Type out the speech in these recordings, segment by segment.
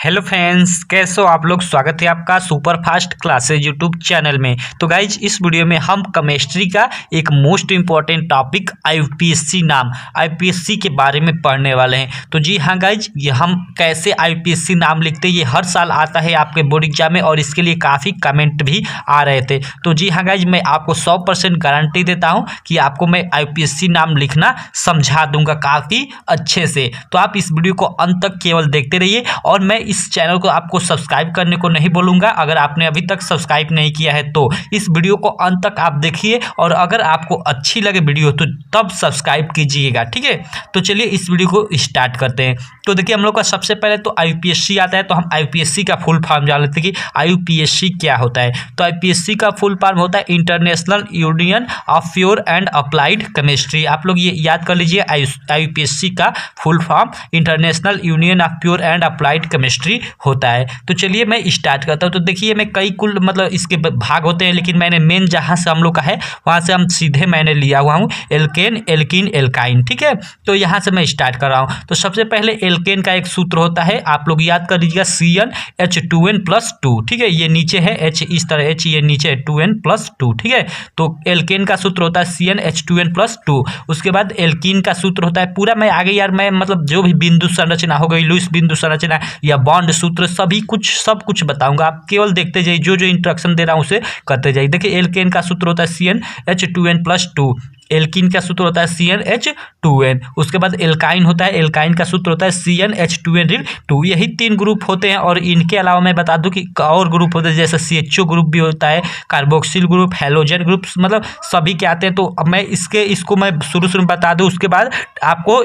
Hello friends, कैसे हो आप लोग। स्वागत है आपका super fast classes YouTube channel में। तो गाइज इस वीडियो में हम केमिस्ट्री का एक मोस्ट इम्पॉर्टेंट टॉपिक आईपीएससी के बारे में पढ़ने वाले हैं। तो जी हाँ गाइज, ये हम कैसे आईपीएससी नाम लिखते हैं, ये हर साल आता है आपके बोर्ड एग्जाम में और इसके लिए काफ़ी कमेंट भी आ रहे थे। तो जी हाँ गाइज, मैं आपको 100% गारंटी देता हूँ कि आपको मैं आईपीएससी नाम लिखना समझा दूंगा काफ़ी अच्छे से। तो आप इस वीडियो को अंत तक केवल देखते रहिए और मैं इस चैनल को आपको सब्सक्राइब करने को नहीं बोलूँगा। अगर आपने अभी तक सब्सक्राइब नहीं किया है तो इस वीडियो को अंत तक आप देखिए और अगर आपको अच्छी लगे वीडियो तो तब सब्सक्राइब कीजिएगा, ठीक है। तो चलिए इस वीडियो को स्टार्ट करते हैं। तो देखिए हम लोग का सबसे पहले तो आईपीएससी आता है, तो हम आईपीएससी का फुल फॉर्म जान लेते हैं कि आईपीएससी क्या होता है। तो आईपीएससी का फुल फॉर्म होता है international union of pure and applied chemistry. आप लोग ये याद कर लीजिए, आईपीएससी का full form international union of pure and applied chemistry होता है। तो चलिए मैं स्टार्ट करता हूँ। तो देखिए मैं कई कुल मतलब इसके भाग होते हैं, लेकिन मैंने मेन जहाँ से हम लोग का है वहाँ से हम सीधे मैंने लिया हुआ हूँ एल्केन, एल्कीन, एल्काइन, ठीक है। तो यहाँ से मैं स्टार्ट कर रहा हूँ। तो सबसे पहले एल्केन का एक सूत्र होता है, आप लोग याद कर लीजिएगा CnH2n+2, ठीक है। ये नीचे है H, इस तरह H, ये नीचे है 2n+2, ठीक है। तो एल्केन का सूत्र होता है CnH2n+2। उसके बाद एल्कीन का सूत्र होता है, पूरा मैं आगे यार मैं मतलब जो भी बिंदु संरचना हो गई, लुईस बिंदु संरचना या बॉन्ड सूत्र सभी कुछ सब कुछ बताऊंगा, आप केवल देखते जाइए, जो जो इंस्ट्रक्शन दे रहा हूँ उसे करते जाइए। देखिए एल्केन का सूत्र होता है CnH2n+2, एल्कीन का सूत्र होता है CnH2n। उसके बाद एल्काइन होता है, एल्काइन का सूत्र होता है CnH2n-2। यही 3 ग्रुप होते हैं और इनके अलावा मैं बता दूं कि और ग्रुप होते हैं, जैसे CHO ग्रुप भी होता है, कार्बोक्सिल ग्रुप, हैलोजन ग्रुप, मतलब सभी के आते हैं। तो अब मैं इसको मैं शुरू में बता दूं, उसके बाद आपको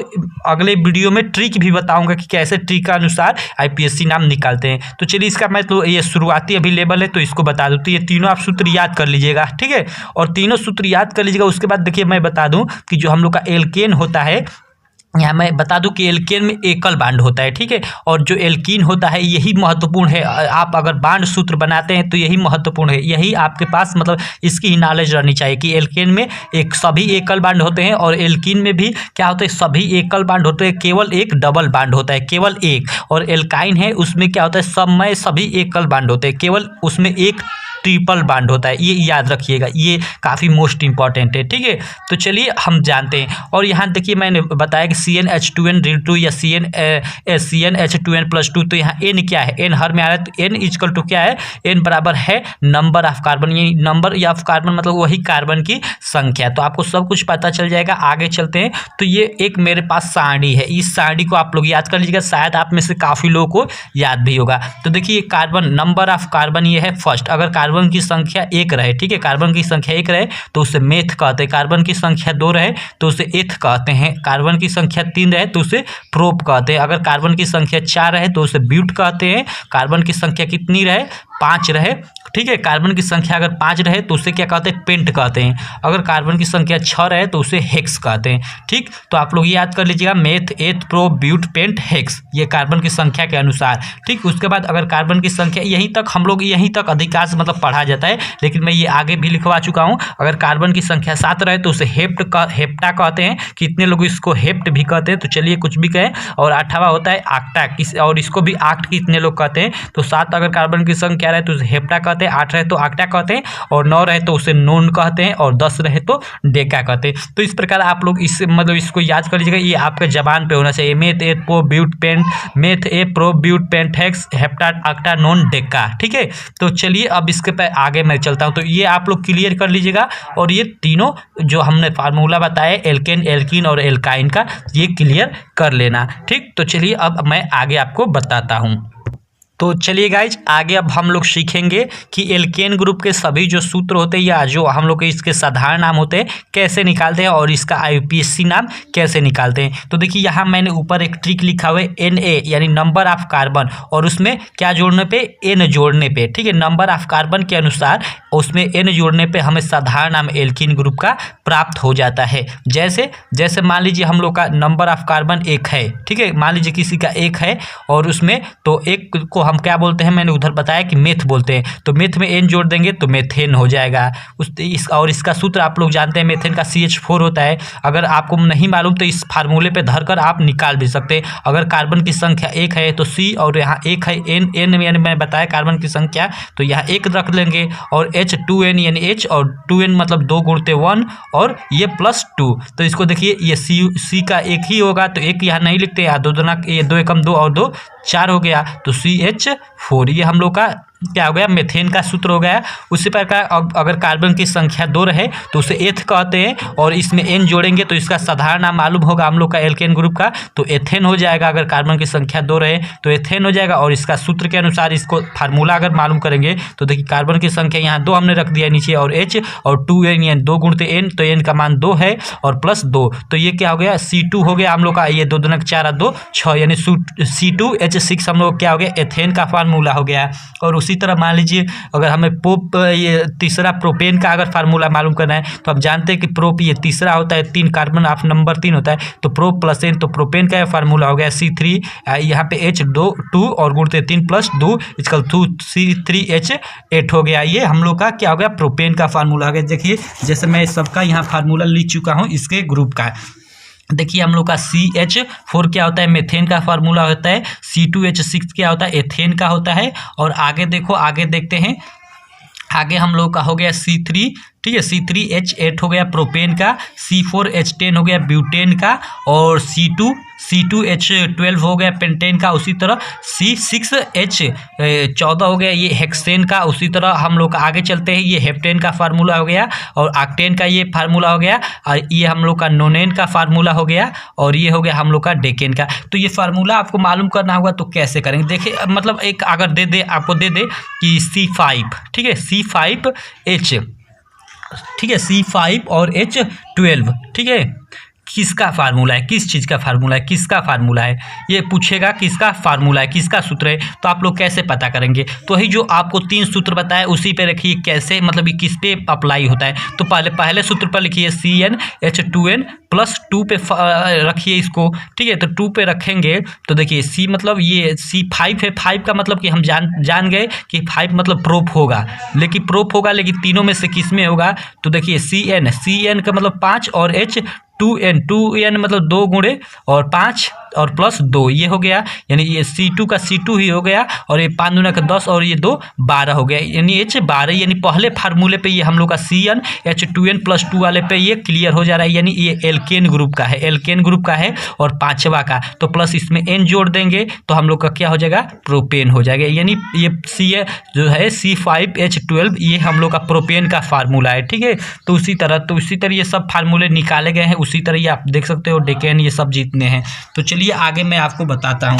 अगले वीडियो में ट्रिक भी बताऊंगा कि कैसे ट्रिक का अनुसार आईपीएससी नाम निकालते हैं। तो चलिए इसका मैं तो ये शुरुआती अभी लेवल है तो इसको बता दूं। तो ये तीनों आप सूत्र याद कर लीजिएगा, ठीक है। और तीनों सूत्र याद कर लीजिएगा। उसके बाद देखिए मैं बता दूं कि जो हम लोग का एल्केन होता है, यहाँ मैं बता दूं कि एल्केन में एकल बांड होता है, ठीक है। और जो एल्कीन होता है यही महत्वपूर्ण है, आप अगर बांड सूत्र बनाते हैं तो यही महत्वपूर्ण है, यही आपके पास मतलब इसकी ही नॉलेज रहनी चाहिए कि एल्केन में एक सभी एकल बांड होते हैं और एल्कीन में भी क्या होता है, सभी एकल बांड होते हैं, केवल एक डबल बांड होता है, केवल एक। और एल्काइन है उसमें क्या होता है, सब में सभी एकल बांड होते हैं, केवल उसमें एक ट्रिपल बांड होता है। ये याद रखिएगा, ये काफ़ी मोस्ट इंपॉर्टेंट है, ठीक है। तो चलिए हम जानते हैं। और यहाँ देखिए मैंने बताया कि CnH2n-2 या CnH2n+2। तो यहाँ N क्या है, N हर में आ रहा है, तो N इक्वल टू क्या है, N बराबर है नंबर ऑफ कार्बन। ये नंबर ऑफ कार्बन मतलब वही कार्बन की संख्या। तो आपको सब कुछ पता चल जाएगा। आगे चलते हैं। तो ये एक मेरे पास सारणी है, इस सारणी को आप लोग याद कर लीजिएगा, शायद आप में से काफ़ी लोगों को याद भी होगा। तो देखिए कार्बन, नंबर ऑफ कार्बन ये है फर्स्ट। अगर कार्बन की संख्या 1 रहे, ठीक है, कार्बन की संख्या 1 रहे तो उसे मेथ कहते हैं। कार्बन की संख्या 2 रहे तो उसे एथ कहते हैं। कार्बन की संख्या 3 रहे तो उसे प्रोप कहते हैं। अगर कार्बन की संख्या 4 रहे तो उसे ब्यूट कहते हैं। कार्बन की संख्या कितनी रहे, 5 रहे, ठीक है। कार्बन की संख्या अगर 5 रहे तो उसे क्या कहते हैं, पेंट कहते हैं। अगर कार्बन की संख्या 6 रहे तो उसे हेक्स कहते हैं, ठीक। तो आप लोग याद कर लीजिएगा, meth, eth, pro, but, pent, hex, ये कार्बन की संख्या के अनुसार, ठीक। उसके बाद अगर कार्बन की संख्या यहीं तक हम लोग यहीं तक अधिकांश मतलब पढ़ा जाता है, लेकिन मैं ये आगे भी लिखवा चुका हूँ। अगर कार्बन की संख्या 7 रहे तो उसे हेप्टा कहते हैं। कितने लोग इसको हेप्ट भी कहते हैं, तो चलिए कुछ भी कहें। और 8वां होता है आक्टा, और इसको भी आक्ट कितने लोग कहते हैं। तो 7 अगर कार्बन की संख्या रहे तो उसे हेप्टा कहते हैं, 8 रहे तो आक्टा कहते हैं, और 9 रहे तो उसे नोन कहते हैं, और 10 रहे तो डेका कहते हैं। तो इस प्रकार आप लोग इस मतलब इसको याद कर लीजिएगा, ये आपके जबान पे होना चाहिए। Meth, eth, pro, but, pent, meth, eth, pro, but, pent, hex, hepta, octa, non, deca, ठीक है। तो चलिए अब इसके पे आगे मैं चलता हूँ। तो ये आप लोग क्लियर कर लीजिएगा। और ये तीनों जो हमने फार्मूला बताया एल्केन, एल्कीन और एल्काइन का, ये क्लियर कर लेना, ठीक। तो चलिए अब मैं आगे आपको बताता हूँ। तो चलिए गाइज आगे अब हम लोग सीखेंगे कि एल्केन ग्रुप के सभी जो सूत्र होते हैं या जो हम लोग के इसके साधारण नाम होते हैं कैसे निकालते हैं और इसका आईपीएससी नाम कैसे निकालते हैं। तो देखिए यहाँ मैंने ऊपर एक ट्रिक लिखा हुआ है Na यानी नंबर ऑफ कार्बन, और उसमें क्या जोड़ने पे, N जोड़ने पे, ठीक है। नंबर ऑफ कार्बन के अनुसार उसमें N जोड़ने पे हमें साधारण नाम एल्कीन ग्रुप का प्राप्त हो जाता है। जैसे मान लीजिए हम लोग का नंबर ऑफ कार्बन 1 है, ठीक है। मान लीजिए किसी का 1 है और उसमें तो 1 को हम क्या बोलते हैं, मैंने उधर बताया कि मेथ बोलते हैं, तो मेथ में एन जोड़ देंगे तो मेथेन हो जाएगा। और इसका सूत्र आप लोग जानते हैं, मेथेन का CH4 होता है। अगर आपको नहीं मालूम तो इस फार्मूले पे धरकर आप निकाल भी सकते हैं। अगर कार्बन की संख्या 1 है तो C और यहाँ 1 है N यानी मैं बताया कार्बन की संख्या, तो यहाँ 1 रख लेंगे और H2N यानी H और 2N मतलब 2 गुणते 1 और ये +2। तो इसको देखिए ये C का 1 ही होगा तो 1 यहाँ नहीं लिखते, यहाँ 2 दूना ये 2 एकम 2 और 2 4 हो गया तो CH4। ये हम लोग का क्या हो गया, मेथेन का सूत्र हो गया। उसी प्रकार अगर कार्बन की संख्या 2 रहे तो उसे एथ कहते हैं और इसमें एन जोड़ेंगे तो इसका साधारण नाम मालूम होगा हम लोग का एल्केन ग्रुप का, तो एथेन हो जाएगा। अगर कार्बन की संख्या 2 रहे तो एथेन हो जाएगा और इसका सूत्र के अनुसार इसको फार्मूला अगर मालूम करेंगे तो देखिए कार्बन की संख्या यहाँ 2 हमने रख दिया नीचे और H और 2N यानी 2 गुणते N, तो N का मान 2 है और +2, तो ये क्या हो गया C2 हो गया हम लोग का। ये 2 दूना 4 और 2 6 यानी C2H6 हम लोग क्या हो गया, एथेन का फार्मूला हो गया। और उसी तरह मान लीजिए अगर हमें ये तीसरा प्रोपेन का अगर फार्मूला मालूम करना है तो हम जानते हैं कि प्रोप ये तीसरा होता है, 3 कार्बन ऑफ नंबर 3 होता है तो प्रोप + N, तो प्रोपेन का फार्मूला हो गया C3, यहाँ पे H2 और गुणते 3 + 2 इसका C3H8 हो गया। ये हम लोग का क्या हो गया, प्रोपेन का फार्मूला हो गया। देखिए जैसे मैं सबका यहाँ फार्मूला लिख चुका हूँ इसके ग्रुप का। देखिए हम लोग का CH4 क्या होता है, मेथेन का फार्मूला होता है। C2H6 क्या होता है, एथेन का होता है। और आगे देखो, आगे देखते हैं, आगे हम लोग का हो गया C3, ठीक है, C3H8 हो गया प्रोपेन का, C4H10 हो गया ब्यूटेन का और C2H12 हो गया पेंटेन का। उसी तरह C6H14 हो गया ये हेक्सेन का। उसी तरह हम लोग आगे चलते हैं, ये हेप्टेन का फार्मूला हो गया और ऑक्टेन का ये फार्मूला हो गया और ये हम लोग का नोनेन का फार्मूला हो गया और ये हो गया हम लोग का डेकेन का। तो ये फार्मूला आपको मालूम करना होगा तो कैसे करेंगे, देखिए मतलब एक अगर आपको दे दे कि C5, ठीक है, C5H, ठीक है, C5 और H12, ठीक है, किसका फार्मूला है, किस चीज़ का फार्मूला है, किसका फार्मूला है, ये पूछेगा किसका फार्मूला है, किसका सूत्र है, तो आप लोग कैसे पता करेंगे। तो वही जो आपको 3 सूत्र बताए उसी पे रखिए, कैसे मतलब ये किस पे अप्लाई होता है। तो पहले सूत्र पर लिखिए CnH2n +2 पे रखिए इसको, ठीक है। तो 2 पे रखेंगे तो देखिए C मतलब ये C5 है, 5 का मतलब कि हम जान गए कि 5 मतलब प्रोप होगा, लेकिन तीनों में से किस में होगा। तो देखिए CN का मतलब 5 और H2N मतलब 2 गुणे और 5 और +2 ये हो गया, यानी ये C2 का C2 ही हो गया और ये 5 दूना का 10 और ये 2 12 हो गया, यानी H12, यानी पहले फार्मूले पे ये हम लोग का CnH2n +2 वाले पे ये क्लियर हो जा रहा है, यानी ये एल्केन ग्रुप का है, एल्केन ग्रुप का है और 5वां का, तो प्लस इसमें N जोड़ देंगे तो हम लोग का क्या हो जाएगा, प्रोपेन हो जाएगा। यानी ये जो है C5H12 ये हम लोग का प्रोपेन का फार्मूला है, ठीक है। तो उसी तरह ये सब फार्मूले निकाले गए हैं, उसी तरह ये आप देख सकते हो डेकेन ये सब जितने हैं। तो चलिए आगे मैं आपको बताता हूँ।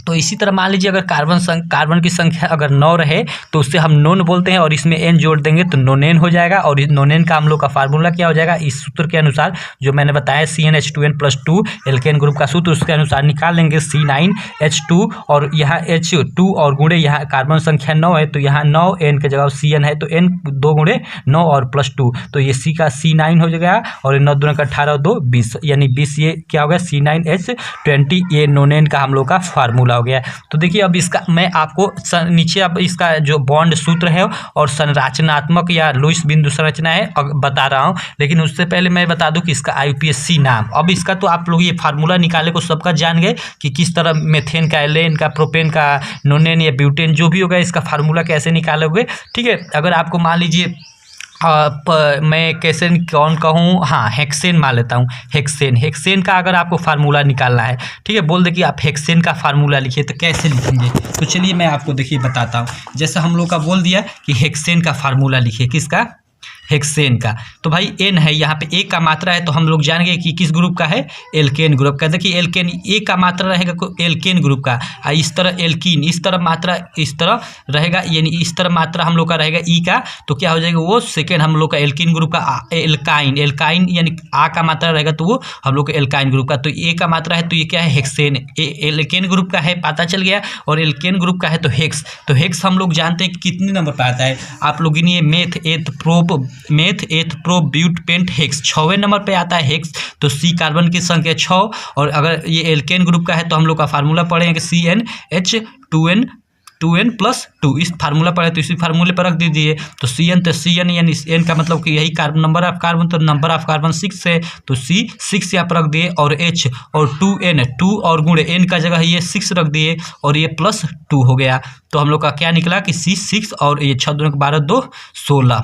तो इसी तरह मान लीजिए अगर कार्बन की संख्या अगर 9 रहे तो उससे हम नोन बोलते हैं और इसमें N जोड़ देंगे तो नोनेन हो जाएगा। और इस नोनेन का हम लोग का फार्मूला क्या हो जाएगा, इस सूत्र के अनुसार जो मैंने बताया CnH2n +2 एल्केन ग्रुप का सूत्र, उसके अनुसार निकाल लेंगे C9H2 और यहाँ H2 और गुणे यहाँ कार्बन संख्या 9 है तो यहाँ 9N के जगह Cn है तो N 2 गुणे 9 और +2 तो ये C का C9 हो जाएगा और 9 दूना का 18 और 2 20, यानी 20 ये क्या होगा C9H20, ये नोनेन का हम लोग का फार्मूला हो गया। तो देखिए अब इसका मैं आपको नीचे अब इसका जो बॉन्ड सूत्र है और संरचनात्मक या लुईस बिंदु संरचना है बता रहा हूं, लेकिन उससे पहले मैं बता दूं कि इसका IUPAC नाम। अब इसका तो आप लोग ये फार्मूला निकाले को सबका जान गए कि किस तरह मेथेन का, एलेन का, प्रोपेन का, नोनेन या ब्यूटेन जो भी होगा इसका फार्मूला कैसे निकालोगे, ठीक है। अगर आपको मान लीजिए मैं कैसे कौन कहूँ, हाँ हेक्सेन मान लेता हूँ, हेक्सेन का अगर आपको फार्मूला निकालना है, ठीक है, बोल दे कि आप हेक्सेन का फार्मूला लिखिए तो कैसे लिखेंगे। तो चलिए मैं आपको देखिए बताता हूँ। जैसे हम लोग का बोल दिया कि हेक्सेन का फार्मूला लिखिए, किसका, हेक्सेन का। तो भाई N है, यहाँ पे A का मात्रा है तो हम लोग जान गए कि किस ग्रुप का है, एल्केन ग्रुप का। देखिए एल्केन A का मात्रा रहेगा एल्केन ग्रुप का, इस तरह एल्कीन, इस तरह मात्रा इस तरह रहेगा, यानी इस तरह मात्रा हम लोग का रहेगा E का, तो क्या हो जाएगा वो सेकेंड हम लोग का एल्कीन ग्रुप का एल्काइन यानी A का मात्रा रहेगा तो वो हम लोग का एल्काइन ग्रुप का। तो A का मात्रा है तो ये क्या है, हेक्सेन, एल्केन ग्रुप का है, पता चल गया। और एल्केन ग्रुप का है तो हेक्स हम लोग जानते हैं कितने नंबर पर आता है, आप लोग गिनिए, meth eth prop but pent hex 6वें नंबर पे आता है हेक्स। तो C कार्बन की संख्या 6 और अगर ये एल्केन ग्रुप का है तो हम लोग का फार्मूला पढ़ेंगे CnH2n 2n+2 इस फार्मूला पर है तो इसी फार्मूले पर रख दीजिए। तो Cn तो Cn यानी n का मतलब कि यही कार्बन नंबर ऑफ कार्बन, तो नंबर ऑफ कार्बन 6 है तो C 6 यहाँ पर रख दिए, और H और 2n 2 और गुणे n का जगह ये 6 रख दिए और ये +2 हो गया। तो हम लोग का क्या निकला कि C 6 और ये 6 दूनी 12 2 16,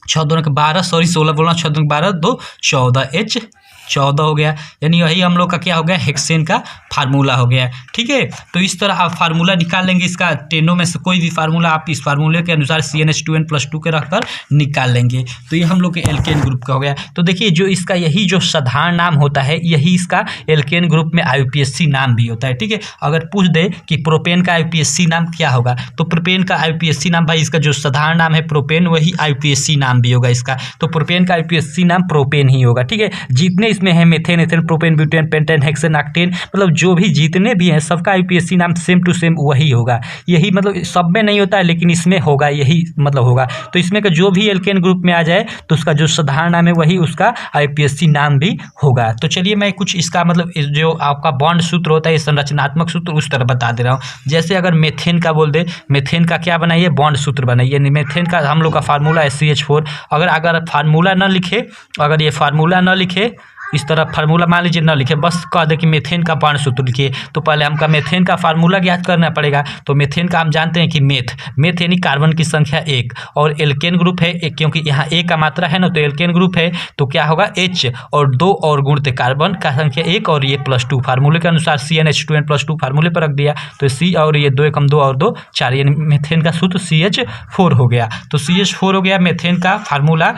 6 दूनी 12 सॉरी 16 बोलना, 6 दूनी 12 2 14 H 14 हो गया। यानी यही हम लोग का क्या हो गया, हेक्सेन का फार्मूला हो गया। ठीक है, तो इस तरह आप फार्मूला निकाल लेंगे इसका, टेनों में से कोई भी फार्मूला आप इस फार्मूले के अनुसार CnH2n+2 के रखकर निकाल लेंगे। तो ये हम लोग के एल्केन ग्रुप का हो गया। तो देखिए जो इसका यही जो साधारण नाम होता है यही इसका एल्केन ग्रुप में IUPAC नाम भी होता है। ठीक है, अगर पूछ दे कि प्रोपेन का IUPAC नाम क्या होगा, तो प्रोपेन का IUPAC नाम भाई इसका जो साधारण नाम है प्रोपेन, वही IUPAC नाम भी होगा इसका। तो प्रोपेन का IUPAC नाम प्रोपेन ही होगा। ठीक है, जितने इसमें है methane, ethane, propane, butane, pentane, hexane, octane, मतलब जो भी जितने भी हैं सबका IUPAC नाम सेम टू सेम वही होगा। यही मतलब सब में नहीं होता है लेकिन इसमें होगा, यही मतलब होगा। तो इसमें का जो भी एल्केन ग्रुप में आ जाए तो उसका जो साधारण नाम है वही उसका IUPAC नाम भी होगा। तो चलिए मैं कुछ इसका मतलब जो आपका बॉन्ड सूत्र होता है, संरचनात्मक सूत्र उस तरह बता दे रहा हूँ। जैसे अगर मेथेन का बोल दे, मेथेन का क्या बनाइए, बॉन्ड सूत्र बनाइए। मेथेन का हम लोग का फार्मूला है CH4। अगर फार्मूला ना लिखे, अगर ये फार्मूला ना लिखे, इस तरह फार्मूला मान लीजिए ना लिखे, बस कह दे कि मेथेन का बॉन्ड सूत्र लिखिए, तो पहले हमका मेथेन का फार्मूला ज्ञात करना पड़ेगा। तो मेथेन का हम जानते हैं कि मेथ यानी कार्बन की संख्या 1, और एल्केन ग्रुप है एक, क्योंकि यहाँ एक का मात्रा है ना, तो एल्केन ग्रुप है तो क्या होगा H और 2 और गुणते कार्बन का संख्या 1 और ये +2 फार्मूले के अनुसार CnH2n+2 फार्मूले पर रख दिया। तो C और ये 2 × 2 और 2 4, यानी मेथेन का सूत्र CH4 हो गया। तो CH4 हो गया मेथेन का फार्मूला।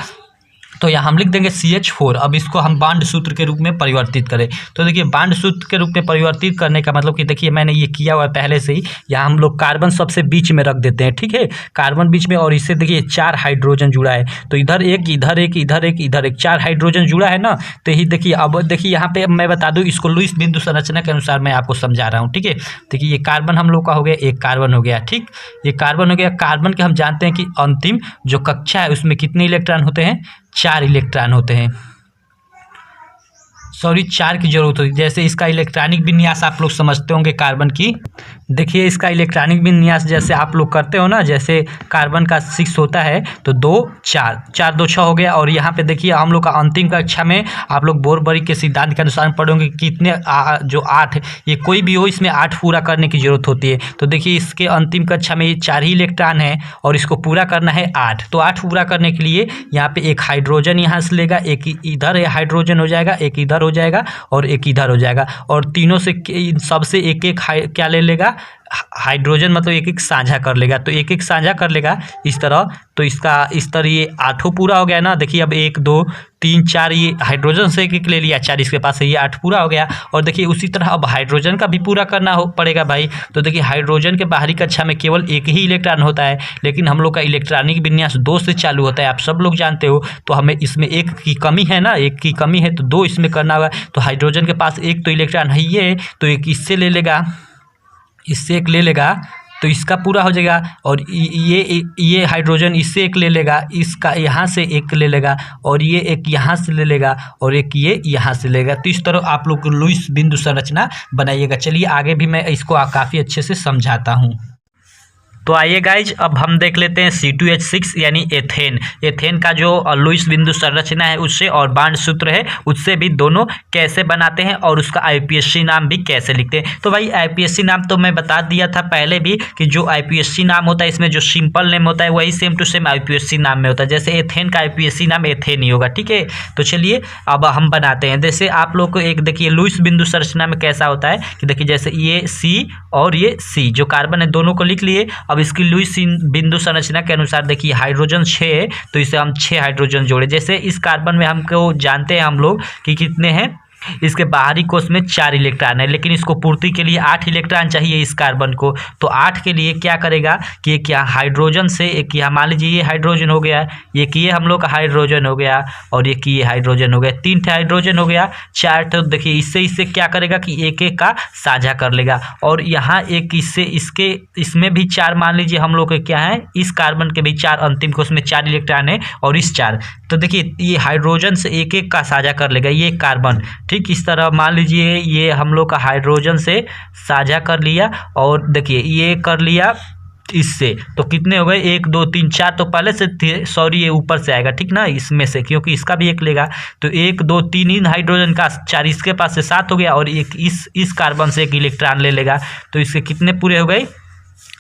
तो यहाँ हम लिख देंगे CH4। अब इसको हम बांड सूत्र के रूप में परिवर्तित करें, तो देखिए बांड सूत्र के रूप में परिवर्तित करने का मतलब कि देखिए मैंने ये किया हुआ है पहले से ही। यहाँ हम लोग कार्बन सबसे बीच में रख देते हैं। ठीक है, कार्बन बीच में, और इससे देखिए 4 हाइड्रोजन जुड़ा है, तो इधर एक, इधर एक, इधर एक, इधर एक, 4 हाइड्रोजन जुड़ा है ना। तो यही देखिए, अब देखिए यहाँ पे मैं बता दूँ इसको लुईस बिंदु संरचना के अनुसार मैं आपको समझा रहा हूँ। ठीक है, देखिए ये कार्बन हम लोग का हो गया, एक कार्बन हो गया। ठीक, ये कार्बन हो गया। कार्बन के हम जानते हैं कि अंतिम जो कक्षा है उसमें कितने इलेक्ट्रॉन होते हैं, 4 इलेक्ट्रॉन होते हैं, सॉरी 4 की जरूरत होती है। जैसे इसका इलेक्ट्रॉनिक विन्यास आप लोग समझते होंगे कार्बन की, देखिए इसका इलेक्ट्रॉनिक विन्यास जैसे आप लोग करते हो ना, जैसे कार्बन का 6 होता है तो 2 4 4 2 6 हो गया। और यहाँ पे देखिए हम लोग का अंतिम कक्षा में आप लोग बोरबरी के सिद्धांत के अनुसार पढ़ोगे कितने जो 8, ये कोई भी हो इसमें 8 पूरा करने की जरूरत होती है। तो देखिए इसके अंतिम कक्षा में ये 4 ही इलेक्ट्रॉन है और इसको पूरा करना है 8। तो 8 पूरा करने के लिए यहाँ पे एक हाइड्रोजन यहाँ से लेगा, एक इधर हाइड्रोजन हो जाएगा, एक इधर हो जाएगा और एक इधर हो जाएगा, और तीनों से सबसे एक एक क्या ले लेगा, हाइड्रोजन, मतलब एक एक साझा कर लेगा। तो एक एक साझा कर लेगा इस तरह। तो इसका इस तरह ये 8 पूरा हो गया ना। देखिए अब 1 2 3 4 ये हाइड्रोजन से एक एक ले लिया, 4 इसके पास है, ये 8 पूरा हो गया। और देखिए उसी तरह अब हाइड्रोजन का भी पूरा करना पड़ेगा भाई। तो देखिए हाइड्रोजन के बाहरी कक्षा में केवल एक ही इलेक्ट्रॉन होता है, लेकिन हम लोग का इलेक्ट्रॉनिक विन्यास 2 से चालू होता है, आप सब लोग जानते हो। तो हमें इसमें 1 की कमी है ना, 1 की कमी है तो 2 इसमें करना होगा। तो हाइड्रोजन के पास 1 तो इलेक्ट्रॉन है ये, तो एक इससे ले लेगा, इससे एक ले लेगा तो इसका पूरा हो जाएगा। और ये हाइड्रोजन इससे एक ले लेगा, इसका यहाँ से एक ले लेगा, और ये एक यहाँ से ले लेगा, और एक ये यहाँ से लेगा। तो इस तरह आप लोग लुईस बिंदु संरचना बनाइएगा। चलिए आगे भी मैं इसको काफ़ी अच्छे से समझाता हूँ। तो आइए गाइज अब हम देख लेते हैं C2H6 यानी एथेन। एथेन का जो लुईस बिंदु संरचना है उससे और बांड सूत्र है उससे भी दोनों कैसे बनाते हैं और उसका IUPAC नाम भी कैसे लिखते हैं। तो भाई IUPAC नाम तो मैं बता दिया था पहले भी कि जो IUPAC नाम होता है इसमें जो सिंपल नेम होता है वही सेम टू सेम IUPAC नाम में होता है। जैसे एथेन का IUPAC नाम एथेन ही होगा। ठीक है, तो चलिए अब हम बनाते हैं। जैसे आप लोग को एक देखिए लुईस बिंदु संरचना में कैसा होता है कि देखिए जैसे ये C और ये C जो कार्बन है दोनों को लिख लिए। अब इसकी लुईस बिंदु संरचना के अनुसार देखिए हाइड्रोजन 6 है तो इसे हम 6 हाइड्रोजन जोड़े। जैसे इस कार्बन में हमको जानते हैं हम लोग कि कितने हैं, इसके बाहरी कोश में 4 इलेक्ट्रॉन है, लेकिन इसको पूर्ति के लिए 8 इलेक्ट्रॉन चाहिए इस कार्बन को। तो 8 के लिए क्या करेगा कि एक यहाँ हाइड्रोजन से एक यहाँ मान लीजिए ये हाइड्रोजन हो गया, एक ये हम लोग का हाइड्रोजन हो गया और एक ये हाइड्रोजन हो गया, 3 हाइड्रोजन हो गया, 4। तो देखिए इससे क्या करेगा कि एक एक का साझा कर लेगा। और यहाँ एक इससे इसके इसमें भी 4 मान लीजिए हम लोग के क्या है, इस कार्बन के भी 4 अंतिम कोश में 4 इलेक्ट्रॉन है और इस 4। तो देखिए ये हाइड्रोजन से एक एक का साझा कर लेगा ये कार्बन। ठीक, इस तरह मान लीजिए ये हम लोग का हाइड्रोजन से साझा कर लिया और देखिए ये कर लिया इससे तो कितने हो गए 1 2 3 4 तो पहले से सॉरी ये ऊपर से आएगा ठीक ना इसमें से क्योंकि इसका भी एक लेगा तो 1 2 3 इन हाइड्रोजन का 4 इसके पास से 7 हो गया और एक इस कार्बन से एक इलेक्ट्रॉन ले लेगा तो इसके कितने पूरे हो गए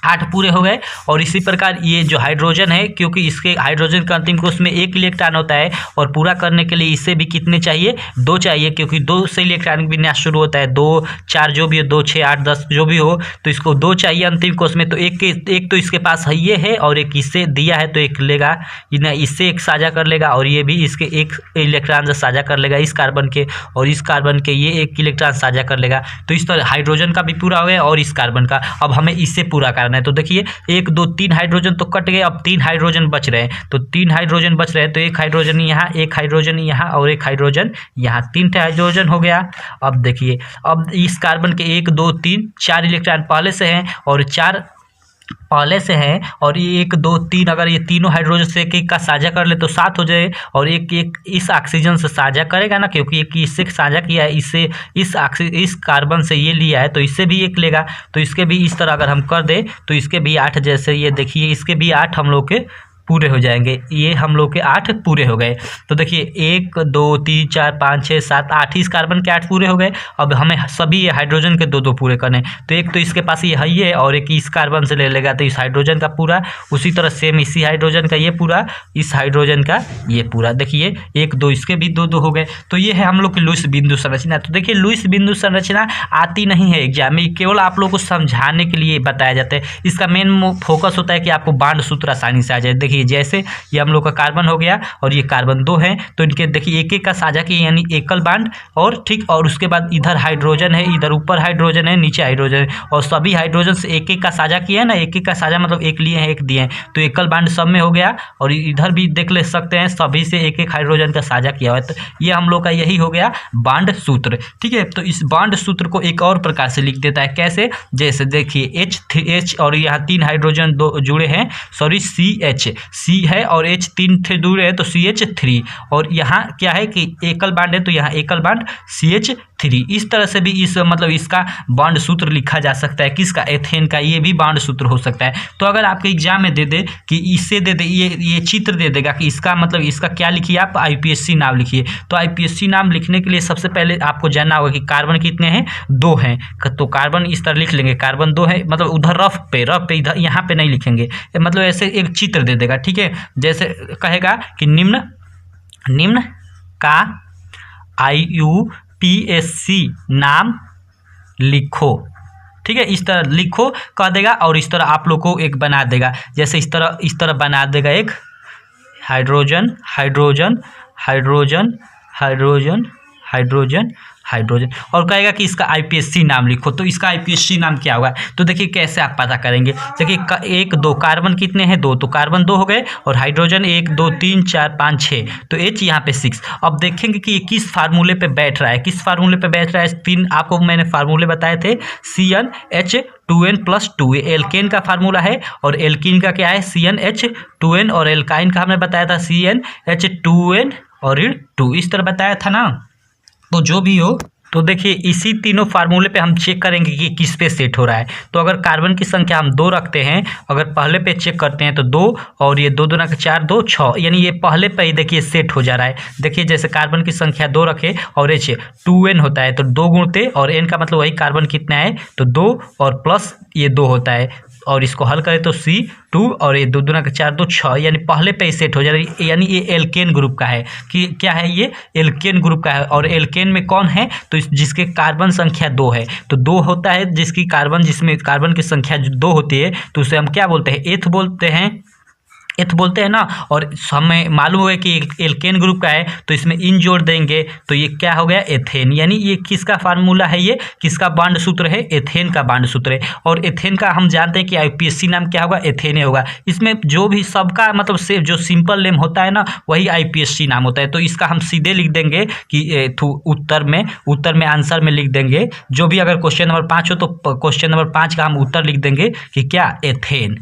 8 पूरे हो गए। और इसी प्रकार ये जो हाइड्रोजन है क्योंकि इसके हाइड्रोजन का अंतिम कोश में 1 इलेक्ट्रॉन होता है और पूरा करने के लिए इसे भी कितने चाहिए 2 चाहिए क्योंकि 2 से इलेक्ट्रॉन विन्यास शुरू होता है 2 4 जो भी हो 2 6 8 10 जो भी हो तो इसको 2 चाहिए अंतिम कोश में तो एक तो इसके पास है ये है और एक इससे दिया है तो एक लेगा इससे एक साझा कर लेगा और ये भी इसके एक इलेक्ट्रॉन से साझा कर लेगा इस कार्बन के और इस कार्बन के ये एक इलेक्ट्रॉन साझा कर लेगा तो इस तरह हाइड्रोजन का भी पूरा हो गया और इस कार्बन का। अब हमें इससे पूरा करना है तो देखिए 1 2 3 हाइड्रोजन तो कट गए अब 3 हाइड्रोजन बच रहे हैं तो 3 हाइड्रोजन बच रहे हैं तो एक हाइड्रोजन यहाँ एक हाइड्रोजन यहाँ और एक हाइड्रोजन यहाँ 3 हाइड्रोजन हो गया। अब देखिए अब इस कार्बन के 1 2 3 4 इलेक्ट्रॉन पहले से हैं और 4 पहले से है और ये 1 2 3 अगर ये तीनों हाइड्रोजन से एक का साझा कर ले तो 7 हो जाए और एक इस ऑक्सीजन से साझा करेगा ना क्योंकि एक इससे साझा किया है इससे इस कार्बन से ये लिया है तो इससे भी एक लेगा तो इसके भी इस तरह अगर हम कर दे तो इसके भी 8 जैसे ये देखिए इसके भी 8 हम लोग के पूरे हो जाएंगे ये हम लोग के 8 पूरे हो गए। तो देखिए 1 2 3 4 5 6 7 8 इस कार्बन के 8 पूरे हो गए। अब हमें सभी ये हाइड्रोजन के 2 पूरे करने तो एक तो इसके पास ये है ये और एक इस कार्बन से ले लेगा तो इस हाइड्रोजन का पूरा उसी तरह सेम इसी हाइड्रोजन का ये पूरा इस हाइड्रोजन का ये पूरा देखिए 1 2 इसके भी 2 हो गए। तो ये है हम लोग की लुईस बिंदु संरचना। तो देखिए लुईस बिंदु संरचना आती नहीं है एग्जाम में केवल आप लोग को समझाने के लिए बताया जाता है। इसका मेन फोकस होता है कि आपको बांड सूत्र आसानी से आ जाए। देखिए जैसे ये हम लोग का कार्बन हो गया और ये कार्बन 2 है तो इनके देखिए एक एक का साझा किया यानी एकल बांड और ठीक और उसके बाद इधर हाइड्रोजन है इधर ऊपर हाइड्रोजन है नीचे हाइड्रोजन है और सभी हाइड्रोजन से एक एक का साझा किया है ना एक एक का साझा मतलब एक लिए हैं एक दिए हैं तो एकल बांड सब में हो गया और इधर भी देख ले सकते हैं सभी से एक एक हाइड्रोजन का साझा किया हुआ है। तो ये हम लोग का यही हो गया बांड सूत्र ठीक है। तो इस बांड सूत्र को एक और प्रकार से लिख देता है कैसे जैसे देखिए H और यहाँ 3 हाइड्रोजन जुड़े हैं सॉरी C है और H 3 दूर है तो CH3 और यहाँ क्या है कि एकल बांड है तो यहाँ एकल बांड CH3 इस तरह से भी इस मतलब इसका बांड सूत्र लिखा जा सकता है किसका एथेन का ये भी बांड सूत्र हो सकता है। तो अगर आपके एग्जाम में दे दे कि इससे दे दे ये चित्र दे देगा कि इसका मतलब इसका क्या लिखिए आप IPSC नाम लिखिए। तो IPSC नाम लिखने के लिए सबसे पहले आपको जानना होगा कि कार्बन कितने हैं 2 हैं तो कार्बन इस तरह लिख लेंगे कार्बन 2 है मतलब उधर रफ पे इधर यहाँ पे नहीं लिखेंगे मतलब ऐसे एक चित्र दे देगा ठीक है। जैसे कहेगा कि निम्न का IUPAC नाम लिखो ठीक है इस तरह लिखो कह देगा और इस तरह आप लोग को एक बना देगा जैसे इस तरह बना देगा एक hydrogen hydrogen hydrogen hydrogen hydrogen hydrogen और कहेगा कि इसका IPSC नाम लिखो। तो इसका IPSC नाम क्या होगा तो देखिए कैसे आप पता करेंगे। देखिए 1 2 कार्बन कितने हैं 2 तो कार्बन 2 हो गए और हाइड्रोजन 1 2 3 4 5 6 तो H यहाँ पे 6। अब देखेंगे कि ये किस फार्मूले पे बैठ रहा है किस फार्मूले पे बैठ रहा है 3 आपको मैंने फार्मूले बताए थे CnH2n+2 एल्केन का फार्मूला है और एल्कीन का क्या है CnH2n और एल्काइन का हमने बताया था CnH2n और 2 इस तरह बताया था ना। तो जो भी हो तो देखिए इसी तीनों फार्मूले पे हम चेक करेंगे कि किस पे सेट हो रहा है। तो अगर कार्बन की संख्या हम 2 रखते हैं अगर पहले पे चेक करते हैं तो 2 और ये 2 दूना 4 2 6 यानी ये पहले पे ही देखिए सेट हो जा रहा है। देखिए जैसे कार्बन की संख्या 2 रखे और H 2n होता है तो 2 गुणते और n का मतलब वही कार्बन कितना है तो 2 और प्लस ये 2 होता है और इसको हल करें तो C2 और ये 2 दूना 4 2 6 यानी पहले पे ही सेट हो जा रही है यानी ये एल्केन ग्रुप का है कि क्या है ये एल्केन ग्रुप का है। और एल्केन में कौन है तो जिसके कार्बन संख्या 2 है तो 2 होता है जिसमें कार्बन की संख्या 2 होती है तो उसे हम क्या बोलते हैं एथ बोलते हैं ना। और हमें मालूम है कि एल्केन ग्रुप का है तो इसमें इन जोड़ देंगे तो ये क्या हो गया एथेन यानी ये किसका फार्मूला है ये किसका बांड सूत्र है एथेन का बांड सूत्र है। और एथेन का हम जानते हैं कि IPSC नाम क्या होगा एथेन होगा। इसमें जो भी सबका मतलब से जो सिंपल नेम होता है ना वही IPSC नाम होता है। तो इसका हम सीधे लिख देंगे कि उत्तर में आंसर में लिख देंगे जो भी अगर क्वेश्चन नंबर 5 हो तो क्वेश्चन नंबर 5 का हम उत्तर लिख देंगे कि क्या एथेन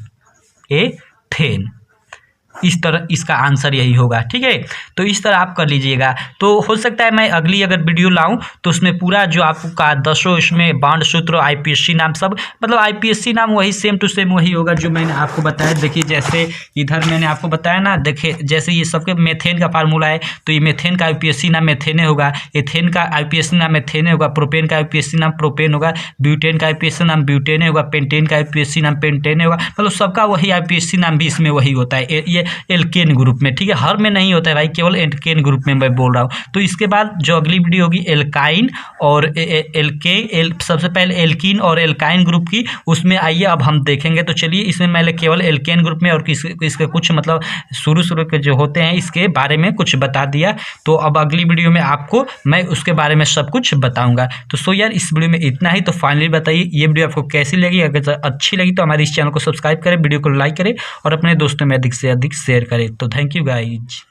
इस तरह इसका आंसर यही होगा। ठीक है, तो इस तरह आप कर लीजिएगा। तो हो सकता है मैं अगली अगर वीडियो लाऊं तो उसमें पूरा जो आपका 10 इसमें बांड सूत्र, आईपीएससी नाम सब, मतलब आईपीएससी नाम वही सेम टू सेम वही होगा जो मैंने आपको बताया। देखिए जैसे इधर मैंने आपको बताया ना, देखिए जैसे ये सबके मेथेन का फार्मूला है, तो ये मेथेन का आईपीएससी नाम मेथेने होगा, एथेन का आईपीएससी नाम मेथेने होगा, प्रोपेन का आईपीएससी नाम प्रोपेन होगा, ब्यूटेन का आईपीएससी नाम ब्यूटेने होगा, पेंटेन का आईपीएससी नाम पेंटेने होगा। मतलब सबका वही आईपीएससी नाम भी इसमें वही होता है, ये एल्केन ग्रुप में। ठीक है, हर में नहीं होता है भाई, केवल एल्केन ग्रुप में मैं बोल रहा हूँ। तो इसके बाद जो अगली वीडियो होगी एल्काइन और सबसे पहले एल्कीन और एल्काइन ग्रुप की, उसमें आइए अब हम देखेंगे। तो चलिए, इसमें मैंने केवल एल्केन ग्रुप में और इसके कुछ मतलब शुरू के जो होते हैं इसके बारे में कुछ बता दिया। तो अब अगली वीडियो में आपको मैं उसके बारे में सब कुछ बताऊंगा। तो सो यार इस वीडियो में इतना ही। तो फाइनली बताइए ये वीडियो आपको कैसी लगी। अगर अच्छी लगी तो हमारे इस चैनल को सब्सक्राइब करें, वीडियो को लाइक करें और अपने दोस्तों में अधिक से अधिक शेयर करें। तो थैंक यू गाइज।